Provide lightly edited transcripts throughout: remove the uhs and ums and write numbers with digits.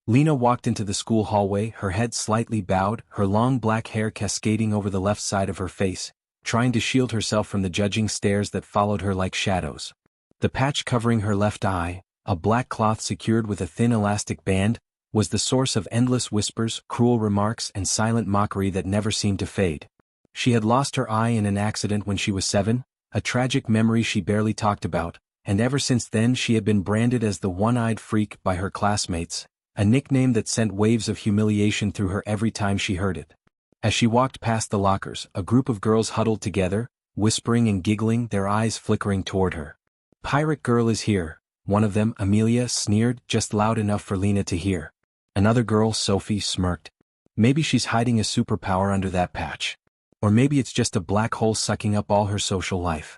Lena walked into the school hallway, her head slightly bowed, her long black hair cascading over the left side of her face, trying to shield herself from the judging stares that followed her like shadows. The patch covering her left eye, a black cloth secured with a thin elastic band, was the source of endless whispers, cruel remarks, and silent mockery that never seemed to fade. She had lost her eye in an accident when she was 7, a tragic memory she barely talked about, and ever since then she had been branded as the one-eyed freak by her classmates, a nickname that sent waves of humiliation through her every time she heard it. As she walked past the lockers, a group of girls huddled together, whispering and giggling, their eyes flickering toward her. "Pirate girl is here," one of them, Amelia, sneered, just loud enough for Lena to hear. Another girl, Sophie, smirked. "Maybe she's hiding a superpower under that patch. Or maybe it's just a black hole sucking up all her social life."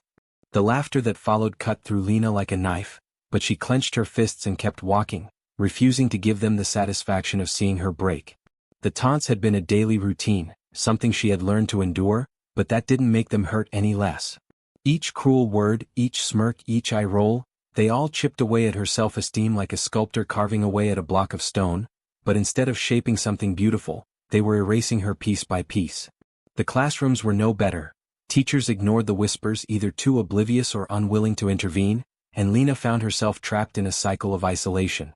The laughter that followed cut through Lena like a knife, but she clenched her fists and kept walking, refusing to give them the satisfaction of seeing her break. The taunts had been a daily routine, something she had learned to endure, but that didn't make them hurt any less. Each cruel word, each smirk, each eye roll, they all chipped away at her self-esteem like a sculptor carving away at a block of stone, but instead of shaping something beautiful, they were erasing her piece by piece. The classrooms were no better. Teachers ignored the whispers, either too oblivious or unwilling to intervene, and Lena found herself trapped in a cycle of isolation.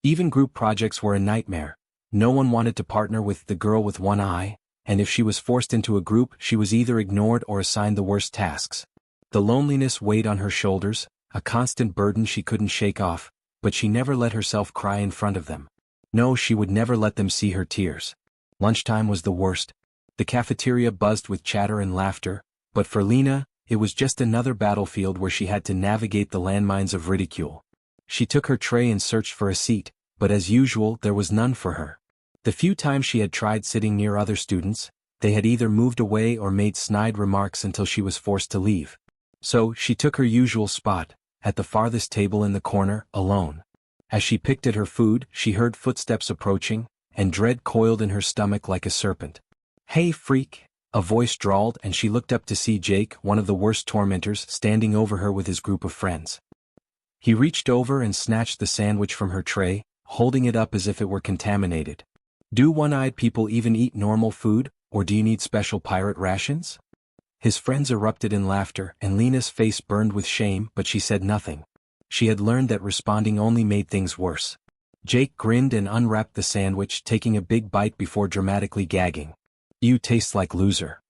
Even group projects were a nightmare. No one wanted to partner with the girl with one eye, and if she was forced into a group, she was either ignored or assigned the worst tasks. The loneliness weighed on her shoulders, a constant burden she couldn't shake off, but she never let herself cry in front of them. No, she would never let them see her tears. Lunchtime was the worst. The cafeteria buzzed with chatter and laughter, but for Lena, it was just another battlefield where she had to navigate the landmines of ridicule. She took her tray and searched for a seat, but as usual, there was none for her. The few times she had tried sitting near other students, they had either moved away or made snide remarks until she was forced to leave. So, she took her usual spot, at the farthest table in the corner, alone. As she picked at her food, she heard footsteps approaching, and dread coiled in her stomach like a serpent. "Hey, freak," a voice drawled, and she looked up to see Jake, one of the worst tormentors, standing over her with his group of friends. He reached over and snatched the sandwich from her tray, holding it up as if it were contaminated. "Do one-eyed people even eat normal food, or do you need special pirate rations?" His friends erupted in laughter, and Lena's face burned with shame, but she said nothing. She had learned that responding only made things worse. Jake grinned and unwrapped the sandwich, taking a big bite before dramatically gagging. "You taste like loser."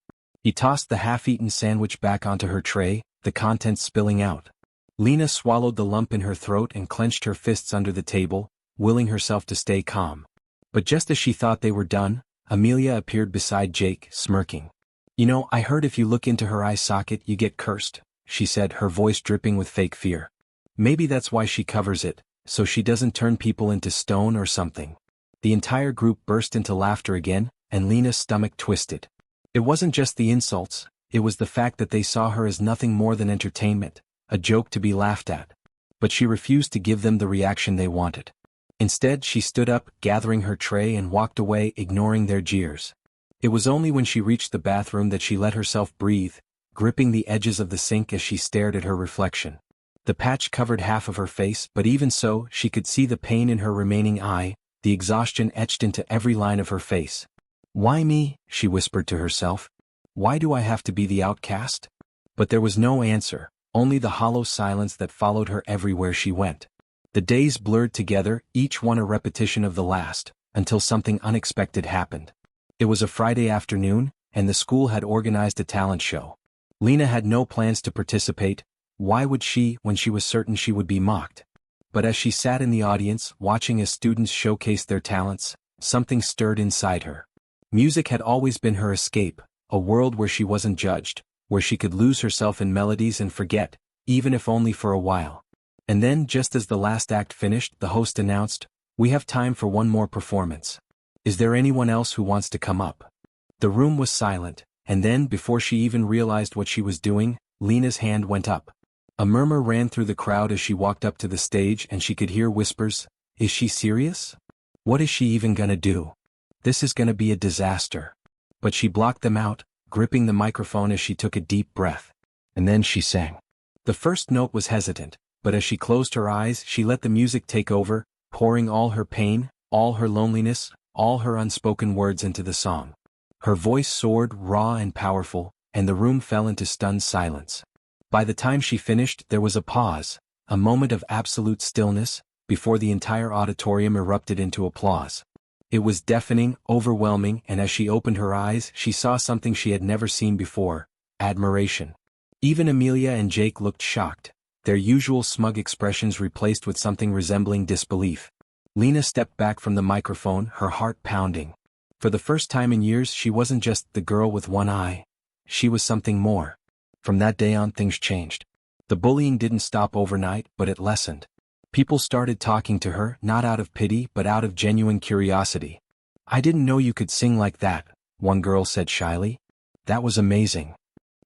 He tossed the half-eaten sandwich back onto her tray, the contents spilling out. Lena swallowed the lump in her throat and clenched her fists under the table, willing herself to stay calm. But just as she thought they were done, Amelia appeared beside Jake, smirking. "You know, I heard if you look into her eye socket you get cursed," she said, her voice dripping with fake fear. "Maybe that's why she covers it, so she doesn't turn people into stone or something." The entire group burst into laughter again, and Lena's stomach twisted. It wasn't just the insults, it was the fact that they saw her as nothing more than entertainment, a joke to be laughed at. But she refused to give them the reaction they wanted. Instead, she stood up, gathering her tray, and walked away, ignoring their jeers. It was only when she reached the bathroom that she let herself breathe, gripping the edges of the sink as she stared at her reflection. The patch covered half of her face, but even so, she could see the pain in her remaining eye, the exhaustion etched into every line of her face. "Why me?" she whispered to herself. "Why do I have to be the outcast?" But there was no answer, only the hollow silence that followed her everywhere she went. The days blurred together, each one a repetition of the last, until something unexpected happened. It was a Friday afternoon, and the school had organized a talent show. Lena had no plans to participate. Why would she, when she was certain she would be mocked? But as she sat in the audience, watching as students showcased their talents, something stirred inside her. Music had always been her escape, a world where she wasn't judged, where she could lose herself in melodies and forget, even if only for a while. And then, just as the last act finished, the host announced, "We have time for one more performance. Is there anyone else who wants to come up?" The room was silent, and then, before she even realized what she was doing, Lena's hand went up. A murmur ran through the crowd as she walked up to the stage, and she could hear whispers. "Is she serious? What is she even gonna do? This is gonna be a disaster." But she blocked them out, gripping the microphone as she took a deep breath. And then she sang. The first note was hesitant, but as she closed her eyes, she let the music take over, pouring all her pain, all her loneliness, all her unspoken words into the song. Her voice soared, raw and powerful, and the room fell into stunned silence. By the time she finished, there was a pause, a moment of absolute stillness, before the entire auditorium erupted into applause. It was deafening, overwhelming, and as she opened her eyes, she saw something she had never seen before: admiration. Even Amelia and Jake looked shocked, their usual smug expressions replaced with something resembling disbelief. Lena stepped back from the microphone, her heart pounding. For the first time in years, she wasn't just the girl with one eye. She was something more. From that day on, things changed. The bullying didn't stop overnight, but it lessened. People started talking to her, not out of pity but out of genuine curiosity. "I didn't know you could sing like that," one girl said shyly. "That was amazing."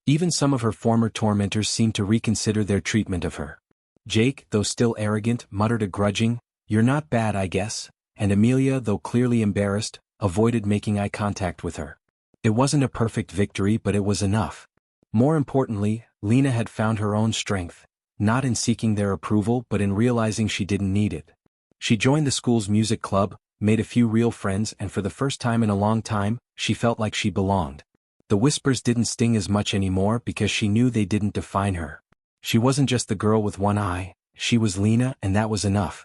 Even some of her former tormentors seemed to reconsider their treatment of her. Jake, though still arrogant, muttered a grudging, "You're not bad, I guess," and Amelia, though clearly embarrassed, avoided making eye contact with her. It wasn't a perfect victory, but it was enough. More importantly, Lena had found her own strength, not in seeking their approval but in realizing she didn't need it. She joined the school's music club, made a few real friends, and for the first time in a long time, she felt like she belonged. The whispers didn't sting as much anymore because she knew they didn't define her. She wasn't just the girl with one eye, she was Lena, and that was enough.